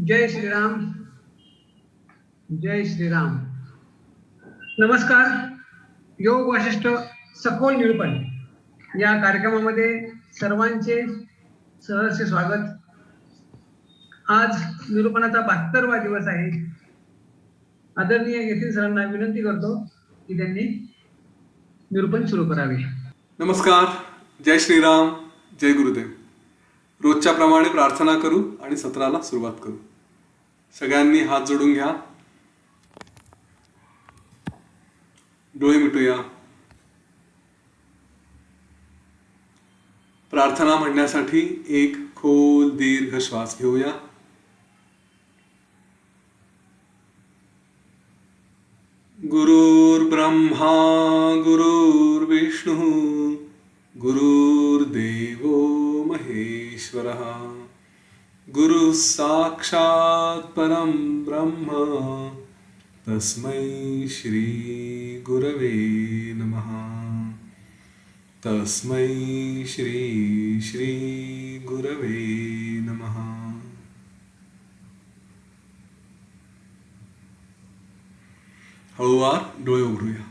जय श्रीराम. जय श्रीराम. नमस्कार. योग वासिष्ठ सखोल निरूपण या कार्यक्रमामध्ये सर्वांचे सहर्ष स्वागत. आज निरूपणाचा 72वा दिवस आहे. आदरणीय येथील सरांना विनंती करतो की त्यांनी निरूपण सुरू करावे. नमस्कार. जय श्रीराम. जय गुरुदेव. रोजच्या प्रमाणे प्रार्थना करू आणि सत्राला सुरुवात करू. सगळ्यांनी हात जोडून घ्या. डोळे मिटूया. प्रार्थना म्हणण्यासाठी एक खोल दीर्घ श्वास घेऊया. गुरुर्ब्रह्मा गुरुर्विष्णू गुरुर्देवो महेश्वरः गुरुः साक्षात् परं ब्रह्म तस्मै श्री गुरवे नमः. तस्मै श्री श्री गुरवे नमः. हळूवार डोळे उघडूया.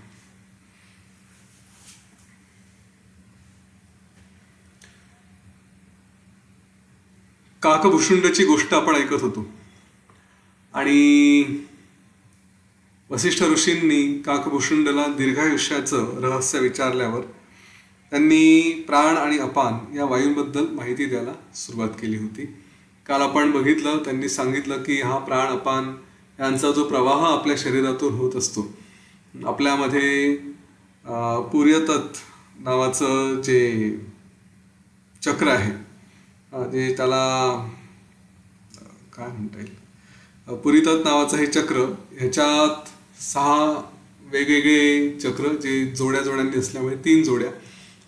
काकभूषुंडची गोष्ट आपण ऐकत होतो आणि वसिष्ठ ऋषींनी काकभूषुंडला दीर्घायुष्याचं रहस्य विचारल्यावर त्यांनी प्राण आणि अपान या वायूंबद्दल माहिती द्यायला सुरुवात केली होती. काल आपण बघितलं, त्यांनी सांगितलं की हा प्राण अपान यांचा जो प्रवाह आपल्या शरीरातून होत असतो, आपल्यामध्ये पुर्यतत नावाचं जे चक्र आहे, जे त्याला काय म्हणता येईल, पुरीतत नावाचं हे चक्र, ह्याच्यात 6 वेगवेगळे चक्र जे जोड्या जोड्यांनी असल्यामुळे 3 जोड्या,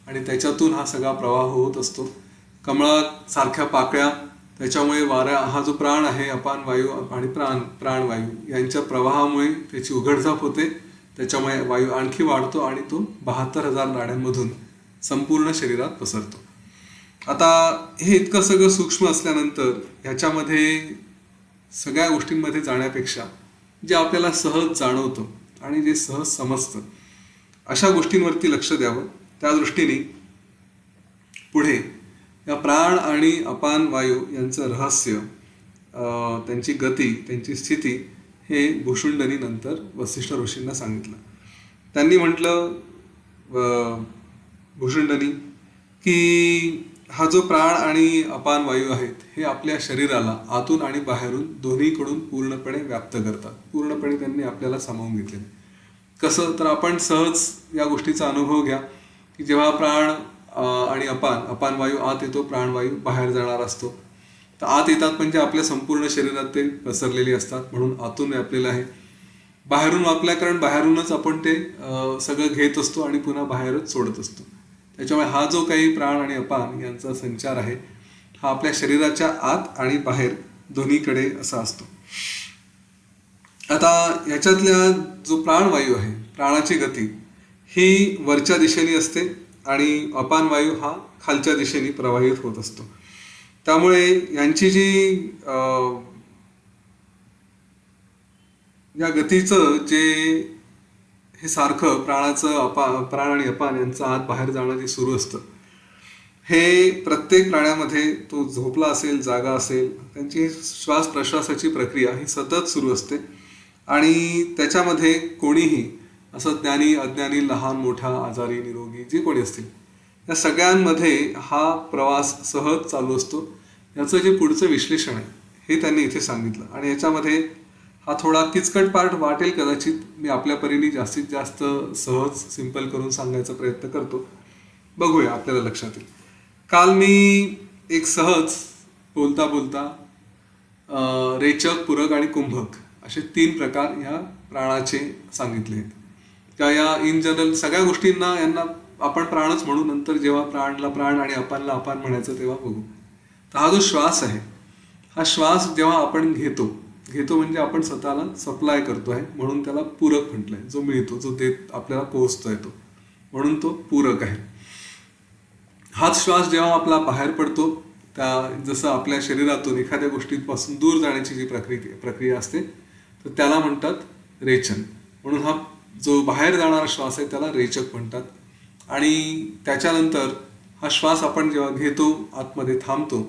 आणि त्याच्यातून हा सगळा प्रवाह होत असतो. कमळासारख्या पाकळ्या, त्याच्यामुळे वारा हा जो प्राण आहे, अपान वायू आणि प्राणवायू यांच्या प्रवाहामुळे त्याची उघडझाप होते. त्याच्यामुळे वायू आणखी वाढतो आणि तो 72,000 नाड्यांमधून संपूर्ण शरीरात पसरतो. आता हे इतकं सगळं सूक्ष्म असल्यानंतर ह्याच्यामध्ये सगळ्या गोष्टींमध्ये जाण्यापेक्षा जे आपल्याला सहज जाणवतं आणि जे सहज समजतं अशा गोष्टींवरती लक्ष द्यावं. त्या दृष्टीने पुढे या प्राण आणि अपान वायू यांचं रहस्य, त्यांची गती, त्यांची स्थिती हे भूषुंडनी नंतर वसिष्ठ ऋषींना सांगितलं. त्यांनी म्हटलं भूषुंडनी की हा जो प्राण आणि अपान वायू आहेत हे आपल्या शरीराला आतून आणि बाहेरून दोन्हीकडून पूर्णपणे व्याप्त करतात. पूर्णपणे त्यांनी आपल्याला सामावून घेतलेलं. कसं तर आपण सहज या गोष्टीचा अनुभव घ्या की जेव्हा प्राण आणि अपान वायू आत येतो, प्राणवायू बाहेर जाणार असतो, तर आत येतात म्हणजे आपल्या संपूर्ण शरीरात ते पसरलेले असतात, म्हणून आतून व्यापलेलं आहे. बाहेरून वापल्या कारण बाहेरूनच आपण ते सगळं घेत असतो आणि पुन्हा बाहेरच सोडत असतो. त्याच्यामुळे हा जो काही प्राण आणि अपान यांचा संचार आहे हा आपल्या शरीराच्या आत आणि बाहेर दोन्हीकडे असा असतो. आता याच्यातल्या जो प्राणवायू आहे, प्राणाची गती ही वरच्या दिशेने असते आणि अपान वायू हा खालच्या दिशेने प्रवाहित होत असतो. त्यामुळे यांची जी या गतीचं जे हे सारखं प्राण आणि अपान यांचं आत बाहेर जाणं जे सुरू असतं, हे प्रत्येक प्राण्यामध्ये, तो झोपला असेल, जागा असेल, त्यांची श्वास प्रश्वासाची प्रक्रिया ही सतत सुरू असते. आणि त्याच्यामध्ये कोणीही असं ज्ञानी अज्ञानी, लहान मोठा, आजारी निरोगी जे कोणी असतील, या सगळ्यांमध्ये हा प्रवास सहज चालू असतो. याचं जे पुढचं विश्लेषण आहे हे त्यांनी इथे सांगितलं. आणि याच्यामध्ये हा थोडा किचकट पार्ट वाटेल कदाचित, मी आपल्या परीने जास्तीत जास्त सहज सिंपल करून सांगायचा प्रयत्न करतो. बघूया, आपल्याला लक्षात येईल. काल मी एक सहज बोलता बोलता रेचक, पूरक आणि कुंभक असे 3 प्रकार ह्या प्राणाचे सांगितले आहेत. का या इन जनरल सगळ्या गोष्टींना यांना आपण प्राणच म्हणू. नंतर जेव्हा प्राणला प्राण आणि अपानला अपान म्हणायचं तेव्हा बघू. तर हा जो श्वास आहे, हा श्वास जेव्हा आपण घेतो म्हणजे आपण स्वतःला सप्लाय करतो आहे, म्हणून त्याला पूरक म्हटलंय. जो मिळतो, जो देत आपल्याला पोहोचतोय तो, म्हणून तो पूरक आहे. हाच श्वास जेव्हा आपला बाहेर पडतो जसं आपल्या शरीरातून एखाद्या गोष्टीपासून दूर जाण्याची जी प्रक्रिया असते तर त्याला म्हणतात रेचन. म्हणून हा जो बाहेर जाणारा श्वास आहे त्याला रेचक म्हणतात. आणि त्याच्यानंतर हा श्वास आपण जेव्हा घेतो, आतमध्ये थांबतो,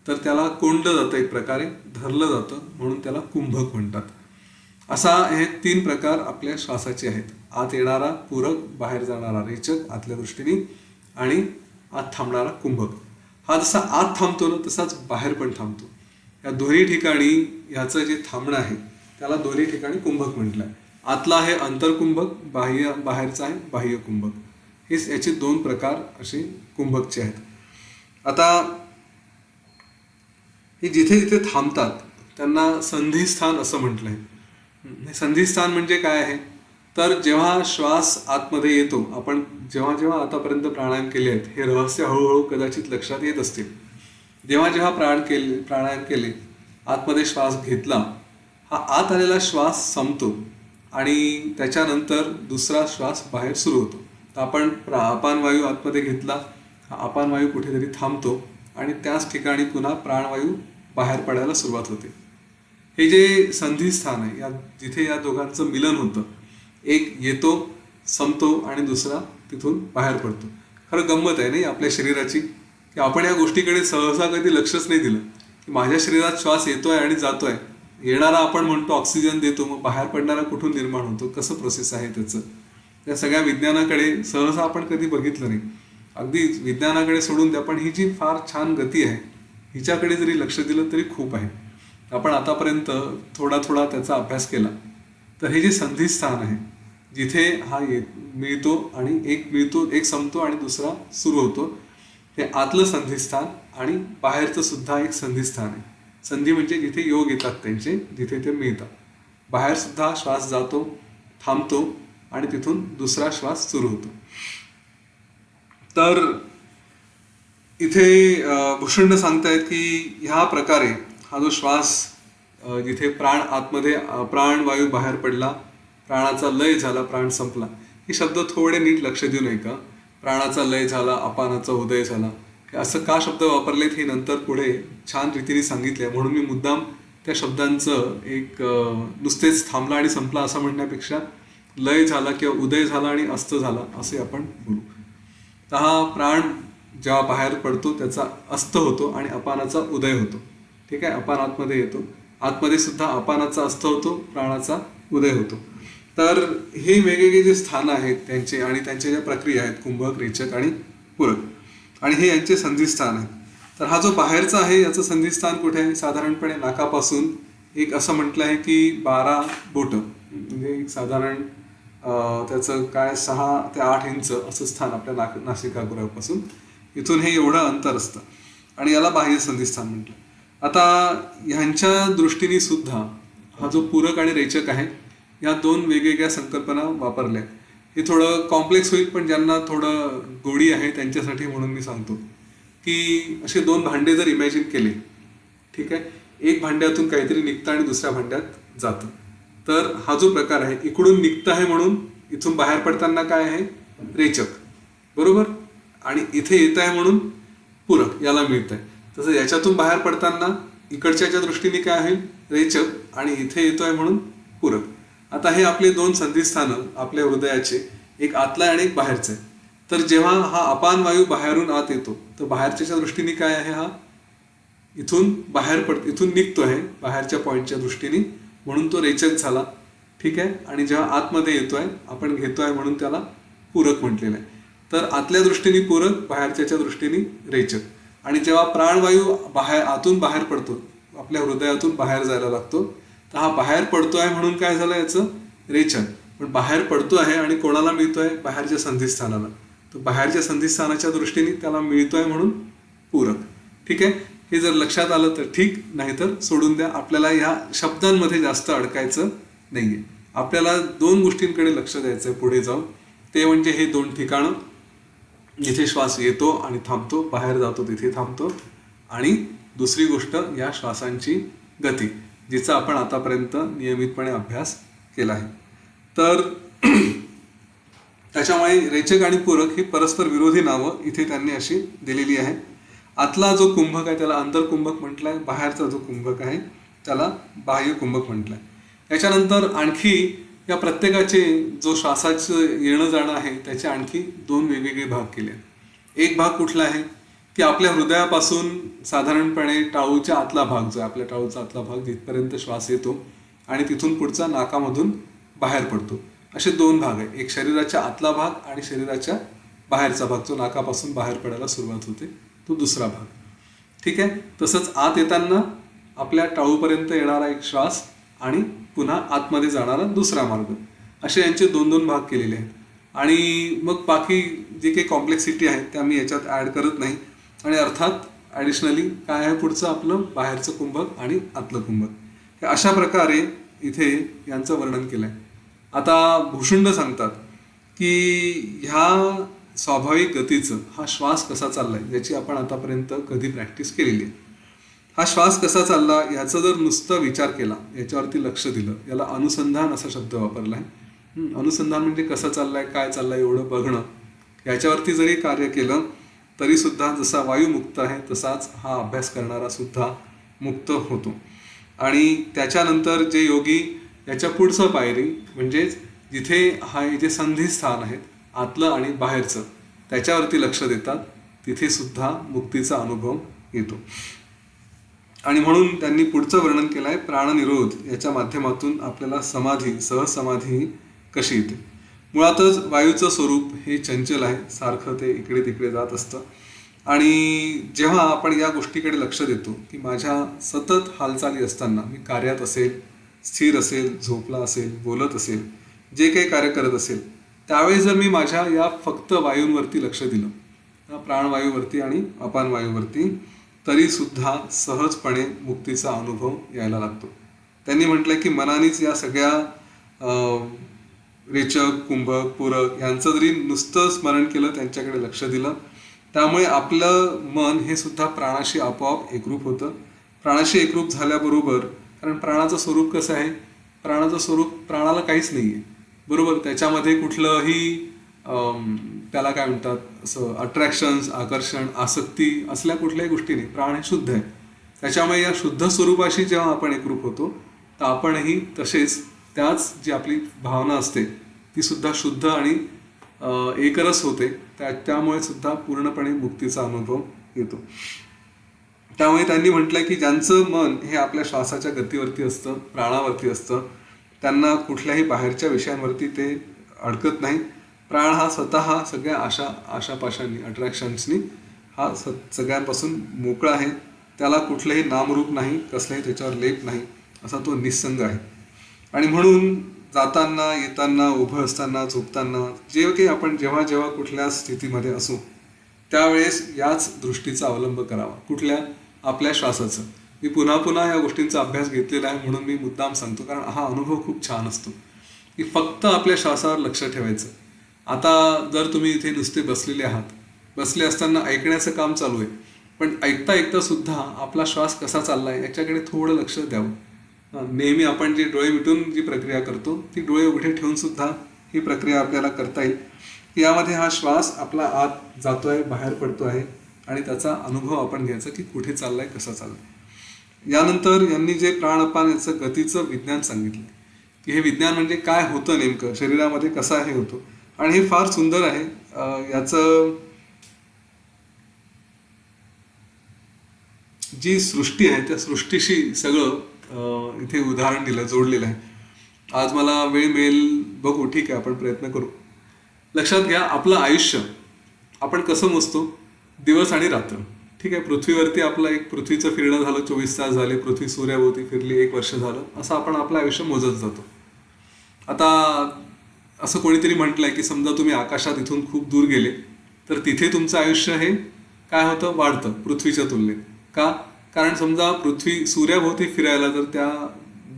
तर त्याला कोंडलं जातं, एक प्रकारे धरलं जातं, म्हणून त्याला कुंभक म्हणतात. असा हे 3 प्रकार आपल्या श्वासाचे आहेत. आत येणारा पूरक, बाहेर जाणारा रेचक आतल्या दृष्टीने, आणि आत थांबणारा कुंभक. हा जसा आत थांबतो ना तसाच बाहेर पण थांबतो. या दोन्ही ठिकाणी ह्याचं जे थांबणं आहे त्याला दोन्ही ठिकाणी कुंभक म्हटलं आहे. आतला आहे अंतरकुंभक, बाहेरचा आहे बाह्य कुंभक. हे याचे 2 प्रकार असे कुंभकचे आहेत. आता हे जिथे जिथे थांबतात त्यांना संधिस्थान असं म्हटलं आहे. संधिस्थान म्हणजे काय आहे, तर जेव्हा श्वास आतमध्ये येतो, आपण जेव्हा जेव्हा आतापर्यंत प्राणायाम केले आहेत, हे रहस्य हळूहळू कदाचित लक्षात येत असतील. जेव्हा जेव्हा प्राणायाम केले, आतमध्ये श्वास घेतला, हा आत आलेला श्वास संपतो आणि त्याच्यानंतर दुसरा श्वास बाहेर सुरू होतो. तर आपण अपानवायू आतमध्ये घेतला, हा अपानवायू कुठेतरी थांबतो आणि त्याच ठिकाणी पुन्हा प्राणवायू बाहेर पडायला सुरुवात होते. हे जे संधिस्थान आहे, जिथे या दोघांचं मिलन होतं, एक येतो, संपतो आणि दुसरा तिथून बाहेर पडतो. खरं गंमत आहे नाही आपल्या शरीराची, की आपण या गोष्टीकडे सहसा कधी लक्षच नाही दिलं की माझ्या शरीरात श्वास येतोय आणि जातोय. येणारा आपण म्हणतो ऑक्सिजन देतो, मग बाहेर पडणारा कुठून निर्माण होतो, कसं प्रोसेस आहे त्याचं, त्या सगळ्या विज्ञानाकडे सहसा आपण कधी बघितलं नाही. अगदी विज्ञानाकडे सोडून द्या, पण ही जी फार छान गती आहे हिच्याकडे जरी लक्ष दिलं तरी खूप आहे. आपण आतापर्यंत थोडा थोडा त्याचा अभ्यास केला. तर हे जे संधिस्थान आहे, जिथे हा मिळतो आणि एक संपतो आणि दुसरा सुरू होतो, हे आतलं संधिस्थान आणि बाहेरचं सुद्धा एक संधिस्थान आहे. संधी म्हणजे जिथे योग येतात त्यांचे, जिथे ते मिळतात. बाहेर सुद्धा श्वास जातो, थांबतो आणि तिथून दुसरा श्वास सुरू होतो. तर इथे भूषण सांगतायत की ह्या प्रकारे हा जो श्वास जिथे प्राण आतमध्ये, प्राणवायू बाहेर पडला, प्राणाचा लय झाला, प्राण संपला, हे शब्द थोडे नीट लक्ष देऊ नये का. प्राणाचा लय झाला, अपानाचा उदय झाला, असं का शब्द वापरलेत हे नंतर पुढे छान रीतीने सांगितले. म्हणून मी मुद्दाम त्या शब्दांचं एक नुसतेच थांबला आणि संपला असं म्हणण्यापेक्षा लय झाला किंवा उदय झाला आणि अस्त झाला असे आपण बोलू. तर हा प्राण जेव्हा बाहेर पडतो त्याचा अस्त होतो आणि अपानाचा उदय होतो. ठीक आहे, अपान आतमध्ये येतो, आतमध्ये सुद्धा अपानाचा अस्त होतो, प्राणाचा उदय होतो. तर हे वेगवेगळे जे स्थान आहेत त्यांचे आणि त्यांच्या ज्या प्रक्रिया आहेत, कुंभक, रेचक आणि पूरक, आणि हे यांचे संधिस्थान आहेत. तर हा जो बाहेरचा आहे याचं संधिस्थान कुठे आहे, साधारणपणे नाकापासून एक असं म्हटलं आहे की 12 बोटं, म्हणजे एक साधारण त्याचं काय 6 ते 8 इंच असं स्थान आपल्या नासिकागृहापासून, इथून हे एवढं अंतर असतं आणि याला बाह्य संधिस्थान म्हटलं. आता ह्यांच्या दृष्टीने सुद्धा हा जो पूरक आणि रेचक आहे, या 2 वेगवेगळ्या संकल्पना वापरल्या. हे थोडं कॉम्प्लेक्स होईल, पण ज्यांना थोडं गोडी आहे त्यांच्यासाठी म्हणून मी सांगतो की असे 2 भांडे जर इमॅजिन केले, ठीक आहे, एक भांड्यातून काहीतरी निघतं आणि दुसऱ्या भांड्यात जातं. तर हा जो प्रकार आहे, इकडून निघतं आहे म्हणून इथून बाहेर पडताना काय आहे, रेचक, बरोबर, आणि इथे येत आहे म्हणून पूरक, याला मिळत आहे. तसं याच्यातून बाहेर पडताना इकडच्याच्या दृष्टीने काय आहे, रेचक, आणि इथे येतोय म्हणून पूरक. आता हे आपले 2 संधिस्थानं आपल्या हृदयाचे, एक आतला आणि एक बाहेरचं आहे. तर जेव्हा हा अपान वायू बाहेरून आत येतो, तर बाहेरच्या दृष्टीने काय आहे, हा इथून इथून निघतो आहे बाहेरच्या पॉईंटच्या दृष्टीने, म्हणून तो रेचक झाला. ठीक आहे, आणि जेव्हा आतमध्ये येतोय, आपण घेतोय म्हणून त्याला पूरक म्हटलेलं आहे. तर आतल्या दृष्टीने पूरक, बाहेरच्या दृष्टीने रेचक. आणि जेव्हा प्राणवायू आतून बाहेर पडतो, आपल्या हृदयातून बाहेर जायला लागतो, तर हा बाहेर पडतो आहे म्हणून काय झालं, याचं रेचक. पण बाहेर पडतो आहे आणि कोणाला मिळतोय, बाहेरच्या संधिस्थानाला. तर बाहेरच्या संधिस्थानाच्या दृष्टीने त्याला मिळतोय म्हणून पूरक. ठीक आहे, हे जर लक्षात आलं तर ठीक, नाहीतर सोडून द्या. आपल्याला ह्या शब्दांमध्ये जास्त अडकायचं नाहीये. आपल्याला 2 गोष्टींकडे लक्ष द्यायचं पुढे जाऊन. ते म्हणजे हे 2 ठिकाणं जिथे श्वास येतो आणि थांबतो, बाहेर जातो तिथे थांबतो, आणि दुसरी गोष्ट या श्वासांची गती, जिचा आपण आतापर्यंत नियमितपणे अभ्यास केला आहे. तर त्याच्यामुळे रेचक आणि पूरक ही परस्पर विरोधी नावं इथे त्यांनी अशी दिलेली आहेत. आतला जो कुंभक आहे त्याला अंतर्कुंभक म्हटलंय, बाहेरचा जो कुंभक आहे त्याला बाह्य कुंभक म्हटलंय. याच्यानंतर आणखी या प्रत्येकाचे जो श्वासाचं येणं जाणं आहे त्याचे आणखी 2 वेगवेगळे भाग केले. एक भाग कुठला आहे की आपल्या हृदयापासून साधारणपणे टाळूच्या आतला भाग जो आहे, आपल्या टाळूचा आतला भाग जिथपर्यंत श्वास येतो आणि तिथून पुढचा नाकामधून बाहेर पडतो, असे 2 भाग आहे. एक शरीराच्या आतला भाग आणि शरीराच्या बाहेरचा भाग जो नाकापासून बाहेर पडायला सुरुवात होते, तो दुसरा भाग. ठीक आहे. तसंच आत येताना आपल्या टाळूपर्यंत येणारा एक श्वास आणि पुन्हा आतमध्ये जाणारा दुसरा मार्ग, असे यांचे 2-2 भाग केलेले आहेत. आणि मग बाकी जे काही कॉम्प्लेक्सिटी आहे त्या मी याच्यात ॲड करत नाही. आणि अर्थात ॲडिशनली काय आहे पुढचं आपलं बाहेरचं कुंभक आणि आतलं कुंभक, हे अशा प्रकारे इथे यांचं वर्णन केलं आहे. आता भूषुंड सांगतात की ह्या स्वाभाविक गतीचं हा श्वास कसा चाललाय याची आपण आतापर्यंत कधी प्रॅक्टिस केलेली आहे. हा श्वास कसा चालला याचा जर नुसता विचार केला, याच्यावरती लक्ष दिलं, याला अनुसंधान असा शब्द वापरला आहे. अनुसंधान म्हणजे कसं चाललंय, काय चाललंय एवढं बघणं. याच्यावरती जरी कार्य केलं तरी सुद्धा जसा वायू मुक्त आहे तसाच हा अभ्यास करणारा सुद्धा मुक्त होतो. आणि त्याच्यानंतर जे योगी याच्या पुढचं पायरी म्हणजेच जिथे जे संधी स्थान आहेत आतलं आणि बाहेरचं त्याच्यावरती लक्ष देतात, तिथे सुद्धा मुक्तीचा अनुभव येतो. आणि म्हणून त्यांनी पुढचं वर्णन केलं आहे प्राणनिरोध याच्या माध्यमातून आपल्याला समाधी, सहज समाधी कशी येते. मुळातच वायूचं स्वरूप हे चंचल आहे, सारखं ते इकडे तिकडे जात असतं. आणि जेव्हा आपण या गोष्टीकडे लक्ष देतो की माझ्या सतत हालचाली असताना मी कार्यात असेल, स्थिर असेल, झोपला असेल, बोलत असेल, जे काही कार्य करत असेल, त्यावेळेस जर मी माझ्या या फक्त वायूंवरती लक्ष दिलं, प्राणवायूवरती आणि अपानवायूवरती, तरी सुद्धा सहजपणे मुक्तीचा अनुभव यायला लागतो. त्यांनी म्हटलं की मनानेच या सगळ्या रेचक, कुंभक, पूरक यांचं जरी नुसतं स्मरण केलं, त्यांच्याकडे लक्ष दिलं, त्यामुळे आपलं मन हे सुद्धा प्राणाशी आपोआप एकरूप होतं. प्राणाशी एकरूप झाल्याबरोबर, कारण प्राणाचं स्वरूप कसं आहे, प्राणाचं स्वरूप प्राणाला काहीच नाही आहे, बरोबर. त्याच्यामध्ये कुठलंही त्याला काय म्हणतात असं अट्रॅक्शन्स, आकर्षण, आसक्ती असल्या कुठल्याही गोष्टी नाही. प्राण हे शुद्ध आहे. त्याच्यामुळे या शुद्ध स्वरूपाशी जेव्हा आपण एकरूप होतो तर आपणही तसेच त्याच जी आपली भावना असते ती सुद्धा शुद्ध आणि एकरस होते. त्यामुळे सुद्धा पूर्णपणे मुक्तीचा अनुभव येतो. त्यामुळे त्यांनी म्हटलं की ज्यांचं मन हे आपल्या श्वासाच्या गतीवरती असतं, प्राणावरती असतं, त्यांना कुठल्याही बाहेरच्या विषयांवरती ते अडकत नाही. प्राण हा स्वतः सगळ्या आशापाशांनी, अट्रॅक्शन्सनी हा सगळ्यांपासून मोकळा आहे. त्याला कुठलंही नामरूप नाही, कसलाही त्याच्यावर लेप नाही, असा तो निस्संग आहे. आणि म्हणून जाताना, येताना, उभं असताना, झोपताना, जे काही आपण जेव्हा जेव्हा कुठल्या स्थितीमध्ये असू त्यावेळेस याच दृष्टीचा अवलंब करावा. कुठल्या? आपल्या श्वासाचं. मी पुन्हा पुन्हा या गोष्टींचा अभ्यास घेतलेला आहे म्हणून मी मुद्दाम सांगतो, कारण हा अनुभव खूप छान असतो की फक्त आपल्या श्वासावर लक्ष ठेवायचं. आता जर तुम्ही इथे नुसते बसलेले आहात, बसले असताना ऐकण्याचं काम चालू आहे, पण ऐकता ऐकता सुद्धा आपला श्वास कसा चाललाय याच्याकडे थोडं लक्ष द्यावं. नेहमी आपण जे डोळे मिटून जी प्रक्रिया करतो ती डोळे उघडे ठेवून सुद्धा ही प्रक्रिया आपल्याला करता येईल. यामध्ये हा श्वास आपला आत जातोय, बाहेर पडतो आहे आणि त्याचा अनुभव आपण घ्यायचा की कुठे चाललाय, कसा चाललाय. यानंतर यांनी जे प्राणअपान याचं गतीचं विज्ञान सांगितलं की हे विज्ञान म्हणजे काय होतं नेमकं शरीरामध्ये, कसा हे होतो. आणि हे फार सुंदर आहे. याचं जी सृष्टी आहे त्या सृष्टीशी सगळं इथे उदाहरण दिलं, जोडलेलं आहे. आज मला वेळ मिळेल, बघू, ठीक आहे, आपण प्रयत्न करू. लक्षात घ्या, आपलं आयुष्य आपण कसं मोजतो? दिवस आणि रात्र. ठीक आहे, पृथ्वीवरती आपलं एक पृथ्वीचं फिरणं झालं, 24 तास झाले, पृथ्वी सूर्याभोवती फिरली, 1 वर्ष झालं, असं आपण आपलं आयुष्य मोजत जातो. आता असं कोणीतरी म्हटलंय की समजा तुम्ही आकाशात इथून खूप दूर गेले तर तिथे तुमचं आयुष्य हे काय होतं, वाढतं पृथ्वीच्या तुलनेत. का? कारण समजा पृथ्वी सूर्याभोवती फिरायला जर त्या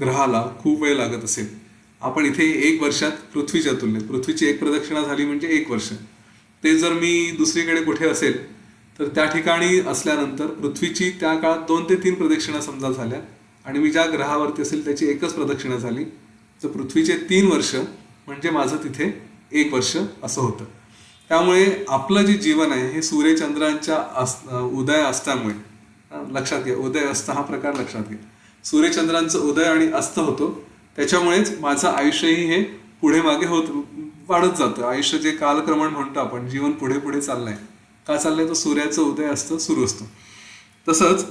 ग्रहाला खूप वेळ लागत असेल, आपण इथे 1 वर्षात पृथ्वीच्या तुलनेत, पृथ्वीची 1 प्रदक्षिणा झाली म्हणजे 1 वर्ष, ते जर मी दुसरीकडे कुठे असेल तर त्या ठिकाणी असल्यानंतर पृथ्वीची त्या काळात 2 ते 3 प्रदक्षिणा समजा झाल्या आणि मी ज्या ग्रहावरती असेल त्याची 1च प्रदक्षिणा झाली, तर पृथ्वीचे 3 वर्ष म्हणजे माझं तिथे 1 वर्ष असं होतं. त्यामुळे आपलं जे जीवन आहे हे सूर्यचंद्रांच्या उदय अस्तामुळे, लक्षात घ्या, उदय अस्त हा प्रकार लक्षात घ्या, सूर्यचंद्रांचं उदय आणि अस्त होतो, त्याच्यामुळेच माझं आयुष्यही हे पुढे मागे वाढत जातं. आयुष्य जे कालक्रमण म्हणतो आपण, जीवन पुढे पुढे चाललंय, का चाललंय, तर सूर्याचं उदय असतं, सुरू असतं. तसंच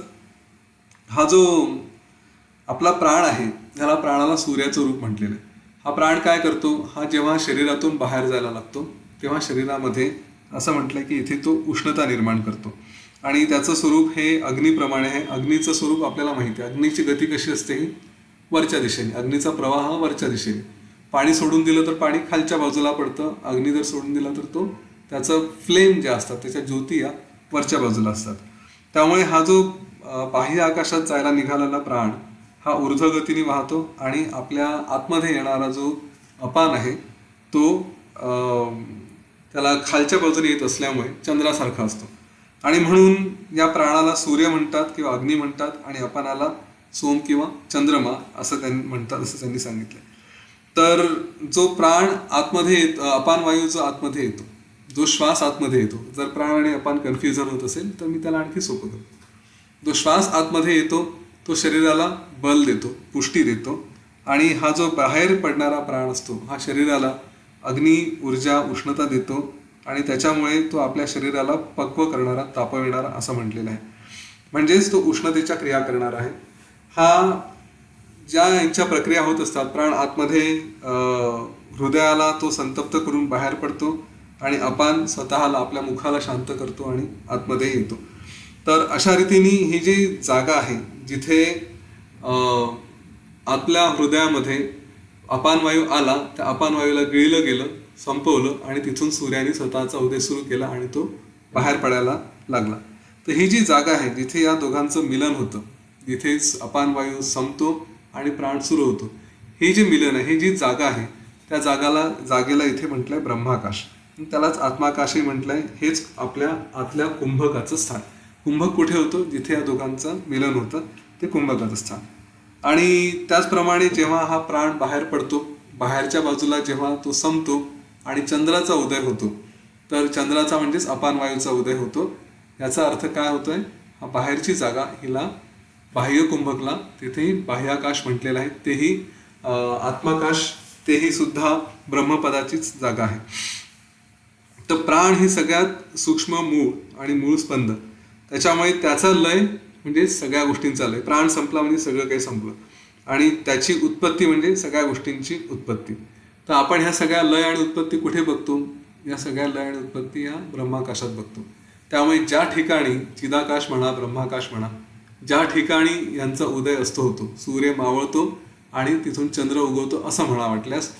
हा जो आपला प्राण आहे, ह्याला प्राणाला सूर्याचं रूप म्हटलेलं आहे. हा प्राण काय करतो, हा जेव्हा शरीरातून बाहेर जायला लागतो तेव्हा शरीरामध्ये असं म्हटलंय की इथे तो उष्णता निर्माण करतो आणि त्याचं स्वरूप हे अग्नीप्रमाणे आहे. अग्नीचं स्वरूप आपल्याला माहिती आहे. अग्नीची गती कशी असते, ही वरच्या दिशेने, अग्नीचा प्रवाह वरच्या दिशेने. पाणी सोडून दिलं तर पाणी खालच्या बाजूला पडतं, अग्नी जर सोडून दिला तर तो त्याचं फ्लेम जे असतात, त्याच्या ज्योती या वरच्या बाजूला असतात. त्यामुळे हा जो बाह्य आकाशात जायला निघालेला प्राण हा ऊर्ध्व गतीने वाहतो आणि आपल्या आतमध्ये येणारा जो अपान आहे तो त्याला खालच्या बाजूने येत असल्यामुळे चंद्रासारखा असतो आणि म्हणून या प्राणाला सूर्य म्हणतात किंवा अग्नी म्हणतात आणि अपानाला सोम किंवा चंद्रमा असं त्यांनी म्हणतात, असं त्यांनी सांगितलं. तर जो प्राण आतमध्ये अपान वायू जो आतमध्ये येतो, जो श्वास आतमध्ये येतो, जर प्राण आणि अपान कन्फ्युजन होत असेल तर मी त्याला आणखी सोपं करतो. जो श्वास आतमध्ये येतो तो शरीराला बल देतो, पुष्टी देतो आणि हा जो बाहेर पडणारा प्राण असतो हा शरीराला अग्नी, ऊर्जा, उष्णता देतो आणि त्याच्यामुळे तो आपल्या शरीराला पक्व करणारा, तापविणारा असं म्हटलेलं आहे. म्हणजेच तो उष्णतेच्या क्रिया करणार आहे. हा ज्या यांच्या प्रक्रिया होत असतात, प्राण आतमध्ये हृदयाला तो संतप्त करून बाहेर पडतो आणि अपान स्वतःला, आपल्या मुखाला शांत करतो आणि आतमध्ये येतो. तर अशा रीतीने ही जी जागा आहे जिथे आपल्या हृदयामध्ये अपान वायू आला, त्या अपान वायूला गिळलं गेलं, संपवलं आणि तिथून सूर्याने स्वतःचा उदय सुरू केला आणि तो बाहेर पडायला लागला. तर ही जी जागा आहे जिथे या दोघांचं मिलन होतं, जिथे अपान वायू संपतो आणि प्राण सुरू होतो, हे जे मिलन आहे, ही जी जागा आहे, त्या जागेला इथे म्हटलंय ब्रह्माकाश. त्यालाच आत्माकाशही म्हटलंय. हेच आपल्या आतल्या कुंभकाचं स्थान. कुंभक कुठे होतं, जिथे या दोघांचं मिलन होतं, ते कुंभकाचं स्थान. आणि त्याचप्रमाणे जेव्हा हा प्राण बाहेर पडतो, बाहेरच्या बाजूला जेव्हा तो संपतो आणि चंद्राचा उदय होतो, तर चंद्राचा म्हणजेच अपान वायूचा उदय होतो. याचा अर्थ काय होतोय, हा बाहेरची जागा, हिला बाह्य कुंभकला तिथेही बाह्याकाश म्हटलेलं आहे, तेही आत्माकाश, तेही सुद्धा ब्रह्मपदाचीच जागा आहे. तर प्राण ही सगळ्यात सूक्ष्म मूळ आणि मूळ स्पंद, त्याच्यामुळे त्याचा लय म्हणजे सगळ्या गोष्टींचा लय. प्राण संपला म्हणजे सगळं काही संपलं आणि त्याची उत्पत्ती म्हणजे सगळ्या गोष्टींची उत्पत्ती. तर आपण ह्या सगळ्या लय आणि उत्पत्ती कुठे बघतो, या सगळ्या लय आणि उत्पत्ती या ब्रह्माकाशात बघतो. त्यामुळे ज्या ठिकाणी चिदाकाश म्हणा, ब्रह्माकाश म्हणा, ज्या ठिकाणी यांचा उदय असतो होतो, सूर्य मावळतो आणि तिथून चंद्र उगवतो असं म्हणा वाटल्यास,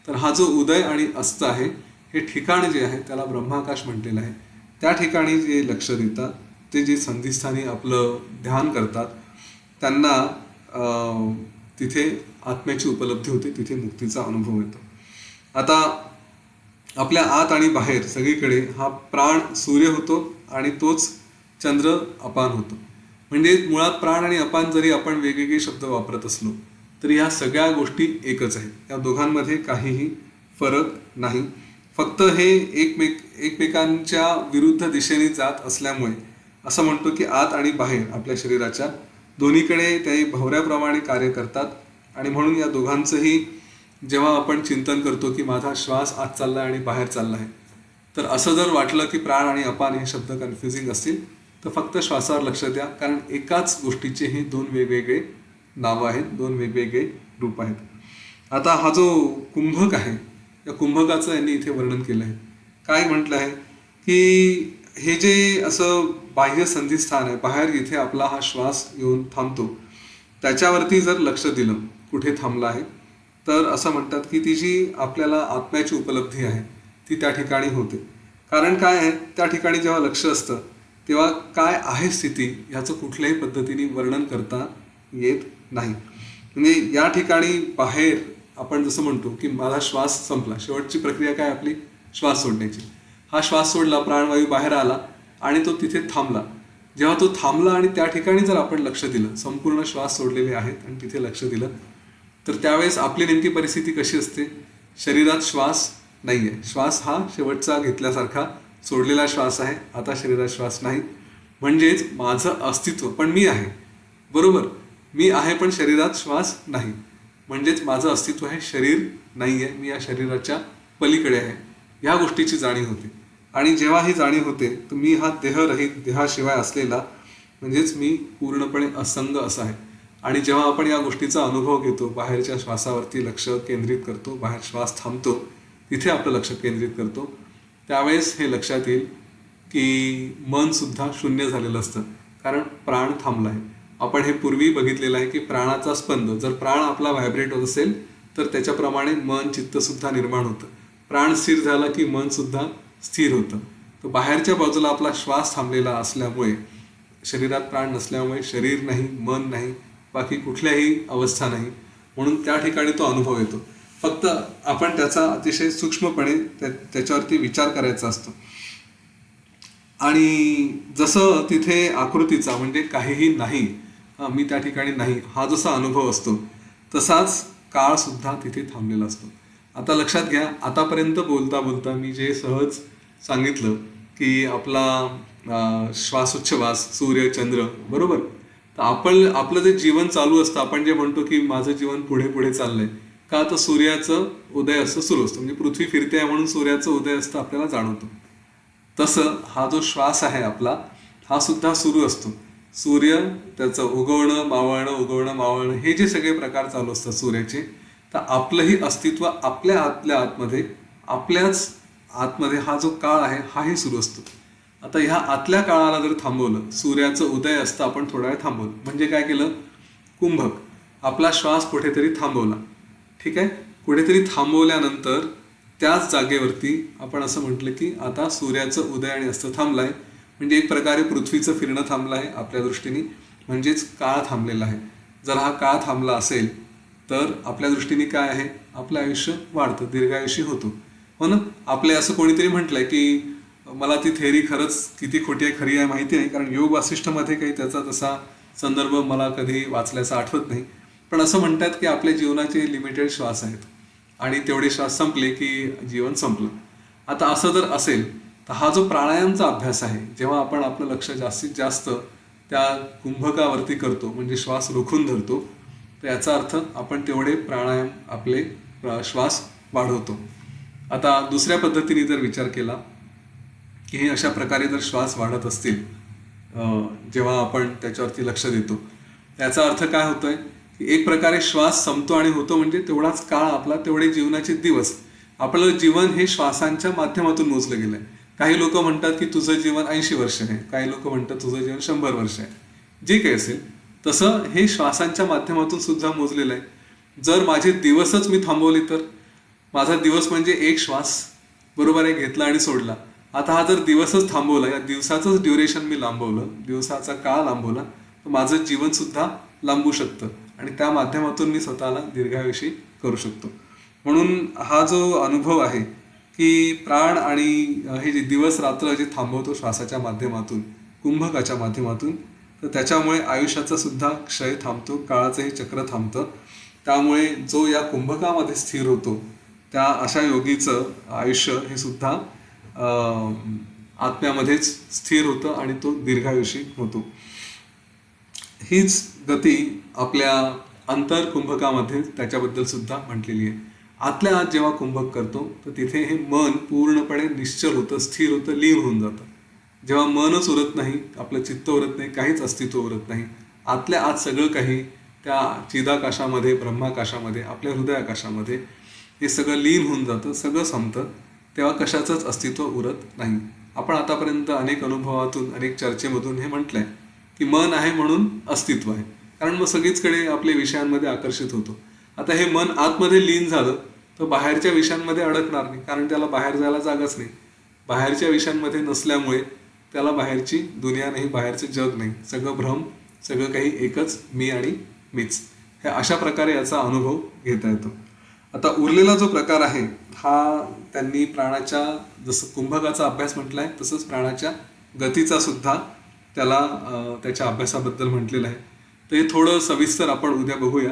तर हा जो उदय आणि अस्त आहे, हे ठिकाण जे आहे त्याला ब्रह्माकाश म्हटलेलं आहे. त्या ठिकाणी जे लक्ष देतात, ते जे संधिस्थानी आपलं ध्यान करतात, त्यांना तिथे आत्म्याची उपलब्धी होते, तिथे मुक्तीचा अनुभव येतो. आता आपल्या आत आणि बाहेर सगळीकडे हा प्राण सूर्य होतो आणि तोच चंद्र अपान होतो. म्हणजे मुळात प्राण आणि अपान जरी आपण वेगवेगळे शब्द वापरत असलो तरी ह्या सगळ्या गोष्टी एकच आहेत. या दोघांमध्ये काहीही फरक नाही. फक्त हे एकमेकांच्या विरुद्ध दिशेने जात असल्यामुळे असं म्हणतो की आत आणि बाहेर आपल्या शरीराच्या दोन्हीकडे ते भवऱ्याप्रमाणे कार्य करतात. आणि म्हणून या दोघांचंही जेव्हा आपण चिंतन करतो की माझा श्वास आत चालला आणि बाहेर चालला आहे, तर असं जर वाटलं की प्राण आणि अपान हे शब्द कन्फ्युजिंग असतील तर फक्त श्वासावर लक्ष द्या, कारण एकाच गोष्टीचे हे दोन वेगवेगळे नावं आहेत, दोन वेगवेगळे रूप आहेत. आता हा जो कुंभक आहे, या कुंभकाचं यांनी इथे वर्णन केलं आहे. काय म्हटलं आहे की हे जे असं बाह्य संधिस्थान आहे, बाहेर इथे आपला हा श्वास येऊन थांबतो, त्याच्यावरती जर लक्ष दिलं कुठे थांबला आहे, तर असं म्हणतात की ती जी आपल्याला आत्म्याची उपलब्धी आहे ती त्या ठिकाणी होते. कारण काय आहे, त्या ठिकाणी जेव्हा लक्ष असतं तेव्हा काय आहे स्थिती ह्याचं कुठल्याही पद्धतीने वर्णन करता येत नाही. म्हणजे या ठिकाणी बाहेर आपण जसं म्हणतो की माझा श्वास संपला, शेवटची प्रक्रिया काय आपली, श्वास सोडण्याची. हा श्वास सोडला, प्राणवायू बाहेर आला आणि तो तिथे थांबला. जेव्हा तो थांबला आणि त्या ठिकाणी जर आपण लक्ष दिलं, संपूर्ण श्वास सोडलेले आहेत आणि तिथे लक्ष दिलं, तर त्यावेळेस आपली नेमकी परिस्थिती कशी असते, शरीरात श्वास नाही आहे. श्वास हा शेवटचा घेतल्यासारखा सोडलेला श्वास आहे. आता शरीरात श्वास नाही. म्हणजेच माझं अस्तित्व पण मी आहे, बरोबर. मी आहे पण शरीरात श्वास नाही. म्हणजेच माझं अस्तित्व हे शरीर नाही आहे. मी या शरीराच्या पलीकडे आहे. ह्या गोष्टीची जाणीव होते. आणि जेव्हा ही जाणीव होते तर मी हा देहरहित, देहाशिवाय असलेला, म्हणजेच मी पूर्णपणे असंग असा आहे. आणि जेव्हा आपण या गोष्टीचा अनुभव घेतो, बाहेरच्या श्वासावरती लक्ष केंद्रित करतो, बाहेर श्वास थांबतो, तिथे आपलं लक्ष केंद्रित करतो, त्यावेळेस हे लक्षात येईल की मन सुद्धा शून्य झालेलं असतं, कारण प्राण थांबला आहे. आपण हे पूर्वी बघितलेलं आहे की प्राणाचा स्पंद, जर प्राण आपला व्हायब्रेट होत असेल तर त्याच्याप्रमाणे मन चित्त सुद्धा निर्माण होतं. प्राण स्थिर झाला की मन सुद्धा स्थिर होतं. तर बाहेरच्या बाजूला आपला श्वास थांबलेला असल्यामुळे, शरीरात प्राण नसल्यामुळे शरीर नाही, मन नाही, बाकी कुठल्याही अवस्था नाही. म्हणून त्या ठिकाणी तो अनुभव येतो. फक्त आपण त्याचा अतिशय सूक्ष्मपणे त्याच्यावरती विचार करायचा असतो. आणि जसं तिथे आकृतीचा म्हणजे काहीही नाही, मी त्या ठिकाणी नाही, हा जसा अनुभव असतो तसाच काळ सुद्धा तिथे थांबलेला असतो. आता लक्षात घ्या, आतापर्यंत बोलता बोलता मी जे सहज सांगितलं की आपला श्वासोच्छ्वास, सूर्य, चंद्र, बरोबर. तर आपलं जे जीवन चालू असतं, आपण जे म्हणतो की माझं जीवन पुढे पुढे चाललंय का, तर सूर्याचं उदय असं सुरू असतं. म्हणजे पृथ्वी फिरते आहे म्हणून सूर्याचं उदय असतं आपल्याला जाणवतो. तसं हा जो श्वास आहे आपला, हा सुद्धा सुरू असतो. सूर्य, त्याचं उगवणं मावळणं, हे जे सगळे प्रकार चालू असतात सूर्याचे, तर आपलंही अस्तित्व आपल्या आतमध्ये, आपल्याच आतमध्ये हा जो काळ आहे हाही सुरू असतो. आता ह्या आतल्या काळाला जर थांबवलं, सूर्याचं उदय असतं, आपण थोडा वेळ थांबवलं, म्हणजे काय केलं, कुंभक, आपला श्वास कुठेतरी थांबवला. ठीक आहे. कुठेतरी थांबवल्यानंतर त्याच जागेवरती आपण असं म्हटलं की आता सूर्याचं उदय आणि अस्त थांबलाय, म्हणजे एक प्रकारे पृथ्वीचं फिरणं थांबलं आहे आपल्या दृष्टीने, म्हणजेच काळ थांबलेला आहे. जर हा काळ थांबला असेल तर आपल्या दृष्टीने काय आहे, आपलं आयुष्य वाढतं, दीर्घायुषी होतो. हो ना. आपले असं कोणीतरी म्हटलंय की, मला ती थेअरी खरंच किती खोटी आहे खरी आहे माहिती नाही, कारण योग वासिष्ठमध्ये काही त्याचा तसा संदर्भ मला कधी वाचल्याचा आठवत नाही. पण असं म्हणतात की आपल्या जीवनाचे लिमिटेड श्वास आहेत आणि तेवढे श्वास संपले की जीवन संपलं. आता असं जर असेल तर हा जो प्राणायामचा अभ्यास आहे, जेव्हा आपण आपलं लक्ष जास्तीत जास्त त्या कुंभकावरती करतो, म्हणजे श्वास रोखून धरतो, तर याचा अर्थ आपण तेवढे प्राणायाम, आपले श्वास वाढवतो. आता दुसऱ्या पद्धतीने जर विचार केला की हे अशा प्रकारे जर श्वास वाढत असतील, जेव्हा आपण त्याच्यावरती लक्ष देतो, त्याचा अर्थ काय होतोय की एक प्रकारे श्वास संपतो आणि होतो, म्हणजे तेवढाच काळ आपला, तेवढे जीवनाचे दिवस. आपलं जीवन हे श्वासांच्या माध्यमातून मोजलं गेलंय. काही लोक म्हणतात की तुझं जीवन 80 वर्ष आहे, काही लोक म्हणतात तुझं जीवन 100 वर्ष आहे. जे काही असेल तसं हे श्वासांच्या माध्यमातून सुद्धा मोजलेलं आहे. जर माझे दिवसच मी थांबवले तर माझा दिवस म्हणजे एक श्वास, बरोबर आहे, घेतला आणि सोडला. आता हा जर दिवसच थांबवला, या दिवसाचंच ड्युरेशन मी लांबवलं, दिवसाचा काळ लांबवला, तर माझं जीवन सुद्धा लांबू शकतं आणि त्या माध्यमातून मी स्वतःला दीर्घायुषी करू शकतो. म्हणून हा जो अनुभव आहे की प्राण आणि हे जे दिवस रात्र जे थांबवतो श्वासाच्या माध्यमातून, कुंभकाच्या माध्यमातून, तर त्याच्यामुळे आयुष्याचा सुद्धा क्षय थांबतो, काळाचंही चक्र थांबतं. त्यामुळे जो या कुंभकामध्ये स्थिर होतो, त्या अशा योगीचं आयुष्य हे सुद्धा आत्म्यामध्येच स्थिर होतं आणि तो दीर्घायुषी होतो. हीच गती आपल्या अंतर कुंभकामध्ये त्याच्याबद्दल सुद्धा म्हटलेली आहे. आतल्या आत जेव्हा कुंभक करतो तर तिथे हे मन पूर्णपणे निश्चल होतं, स्थिर होतं, लीन होऊन जातं. जेव्हा मनच उरत नाही, आपलं चित्त उरत नाही, काहीच अस्तित्व उरत नाही, आतल्या आत सगळं काही त्या चिदाकाशामध्ये, ब्रह्माकाशामध्ये, आपल्या हृदयाकाशामध्ये हे सगळं लीन होऊन जातं, सगळं संपतं, तेव्हा कशाचंच अस्तित्व उरत नाही. आपण आतापर्यंत अनेक अनुभवातून, अनेक चर्चेमधून हे म्हटलंय की मन आहे म्हणून अस्तित्व आहे, कारण मग सगळीचकडे आपल्या विषयांमध्ये आकर्षित होतो. आता हे मन आतमध्ये लीन झालं तर बाहेरच्या विषयांमध्ये अडकणार नाही, कारण त्याला बाहेर जायला जागाच नाही. बाहेरच्या विषयांमध्ये नसल्यामुळे त्याला बाहेरची दुनिया नाही, बाहेरचं जग नाही, सगळं भ्रम, सगळं काही एकच मी आणि मीच, हे अशा प्रकारे याचा अनुभव घेता येतो. आता उरलेला जो प्रकार आहे हा त्यांनी प्राणाच्या, जसं कुंभकाचा अभ्यास म्हटलाय तसंच प्राणाच्या गतीचा सुद्धा त्याला त्याच्या अभ्यासाबद्दल म्हटलेलं आहे. तर हे थोडं सविस्तर आपण उद्या बघूया.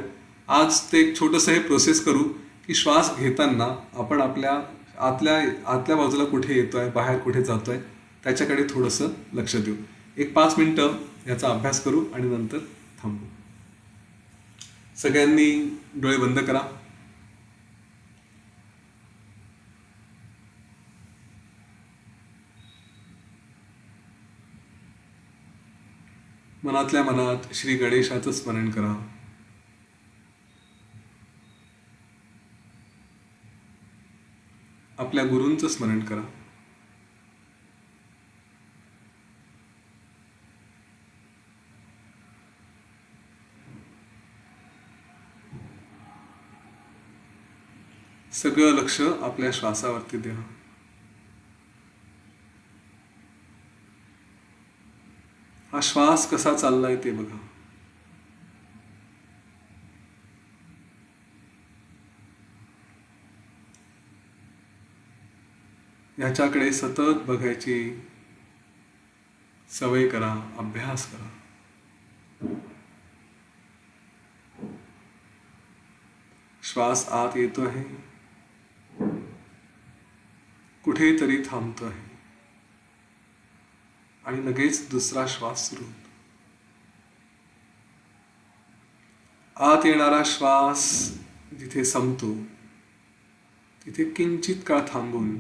आज ते एक छोटंसं हे प्रोसेस करू की श्वास घेताना आपण आपल्या आतल्या आतल्या बाजूला कुठे येतोय, बाहेर कुठे जातोय, त्याच्याकडे थोडंसं लक्ष देऊ. एक 5 मिनिटं याचा अभ्यास करू आणि नंतर थांबू. सगळ्यांनी डोळे बंद करा. मनातल्या मनात श्री गणेशाचं स्मरण करा. आपल्या गुरूंचं स्मरण करा. सगळं लक्ष आपल्या श्वासावरती द्या. हा श्वास कसा चाललाय ते बघा. ह्याच्याकडे सतत बघायची सवय करा, अभ्यास करा. श्वास आत येतो आहे, कुठेतरी थांबतो आहे आणि लगेच दुसरा श्वास सुरू होतो. आत येणारा श्वास जिथे संपतो तिथे किंचित काळ थांबून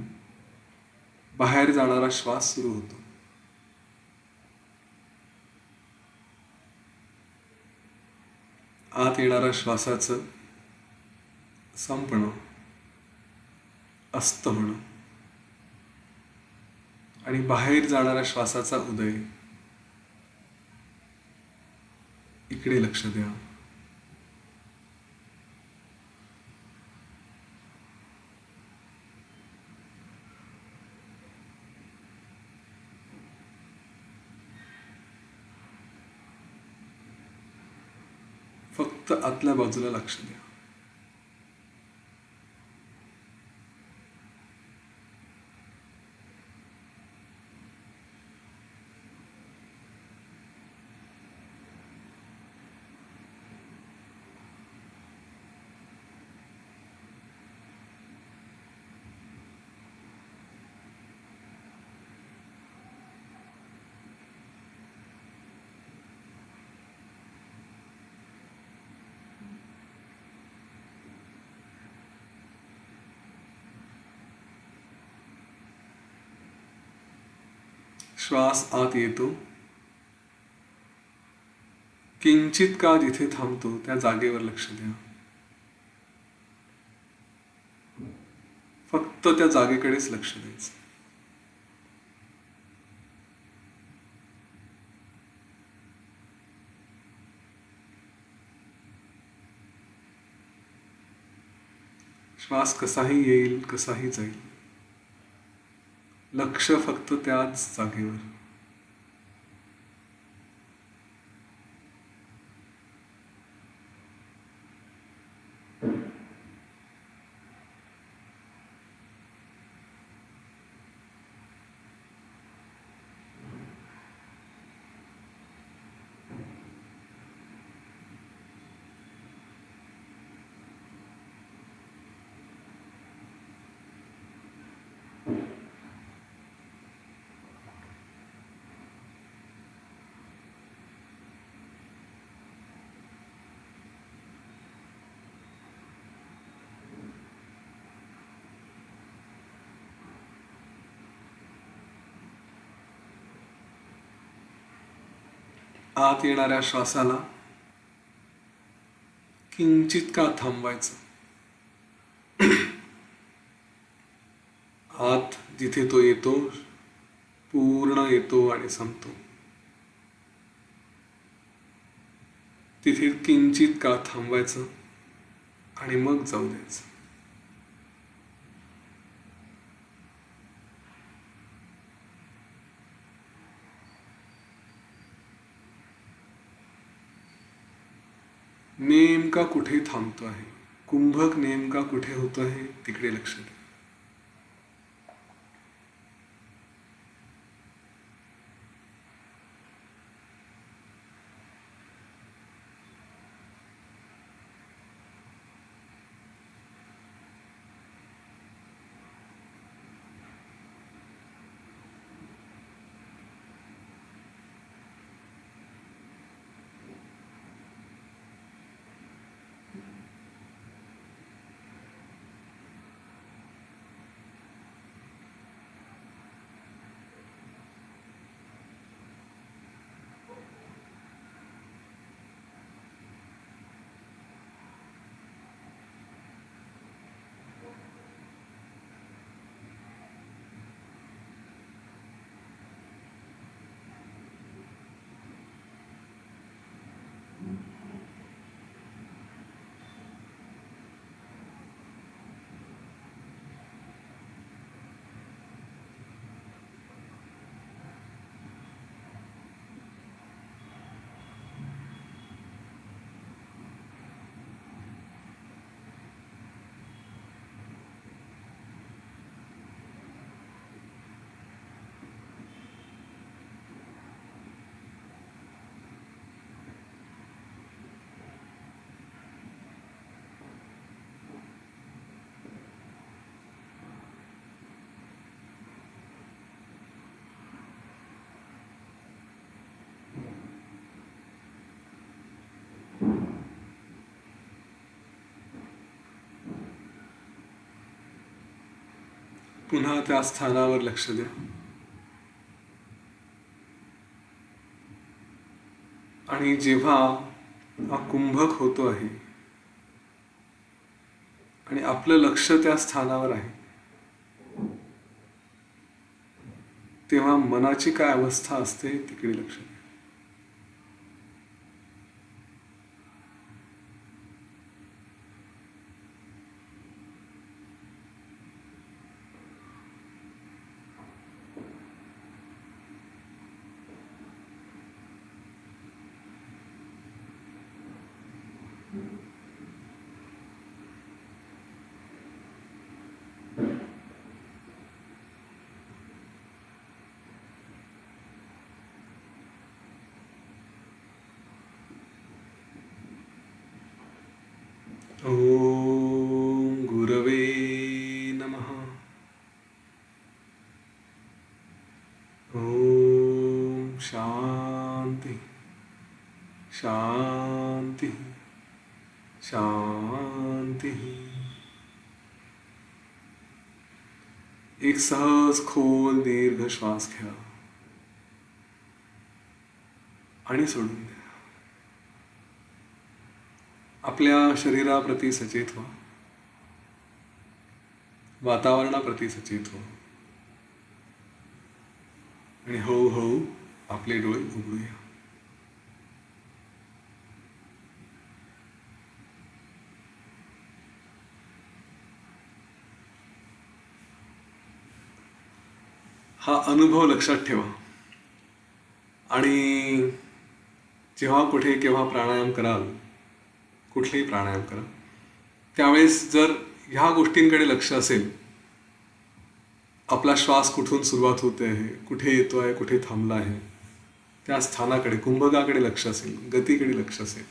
बाहेर जाणारा श्वास सुरू होतो. आत येणाऱ्या श्वासाचं संपणं, अस्त होणं आणि बाहेर जाणाऱ्या श्वासाचा उदय, इकडे लक्ष द्या. फक्त आतल्या बाजूला लक्ष द्या. श्वास आत येतो, किंचित काळ जिथे थांबतो त्या जागेवर लक्ष द्या. फक्त त्या जागेकडेच लक्ष द्यायचं. श्वास कसाही येईल, कसाही जाईल, लक्ष फक्त त्याच जागेवर. आत येणाऱ्या श्वासाला किंचित काळ थांबवायचं. आत जिथे तो येतो, पूर्ण येतो आणि संपतो, तिथे किंचित काळ थांबवायचं आणि मग जाऊ द्यायचं. नेमका कुठे थांबतो आहे, कुंभक नेमका कुठे होतो आहे, तिकडे लक्ष द्या. पुन्हा त्या स्थानावर लक्ष द्या. आणि जेव्हा हा कुंभक होतो आहे आणि आपलं लक्ष त्या स्थानावर आहे, तेव्हा मनाची काय अवस्था असते तिकडे लक्ष द्या. ओम गुरवे नमः. ओम शांती शांती शांती. एक सहज खोल दीर्घ श्वास घ्या आणि सोडून द्या. आपल्या शरीराप्रती सचेत व्हा, वातावरणाप्रती सचेत व्हा आणि हळूहळू आपले डोळे उघडूया. हा अनुभव लक्षात ठेवा आणि जेव्हा कुठे केव्हा प्राणायाम कराल, कुठलेही प्राणायाम करा, त्यावेळेस जर ह्या गोष्टींकडे लक्ष असेल, आपला श्वास कुठून सुरुवात होते आहे, कुठे येतो आहे, कुठे थांबला आहे, त्या स्थानाकडे, कुंभकाकडे लक्ष असेल, गतीकडे लक्ष असेल,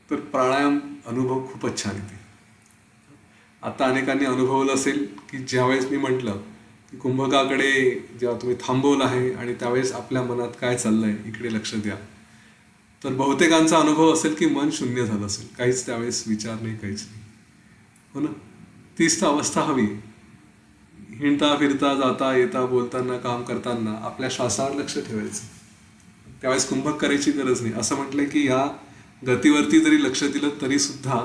तर प्राणायाम अनुभव खूपच छान येते. आता अनेकांनी अनुभवलं असेल की ज्यावेळेस मी म्हटलं की कुंभकाकडे जेव्हा तुम्ही थांबवलं आहे आणि त्यावेळेस आपल्या मनात काय चाललंय इकडे लक्ष द्या, तर बहुतेकांचा अनुभव असेल की मन शून्य झालं असेल, काहीच त्यावेळेस विचार नाही, काहीच नाही. हो ना? तीच तर अवस्था हवी. हिंडता फिरता जाता येता बोलताना काम करताना आपल्या श्वासावर लक्ष ठेवायचं. त्यावेळेस कुंभक करायची गरज नाही. असं म्हटलंय की या गतीवरती जरी लक्ष दिलं तरी सुद्धा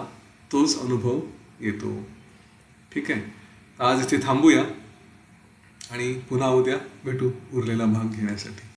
तोच अनुभव येतो. ठीक आहे, आज इथे थांबूया आणि पुन्हा उद्या भेटू उरलेला भाग घेण्यासाठी.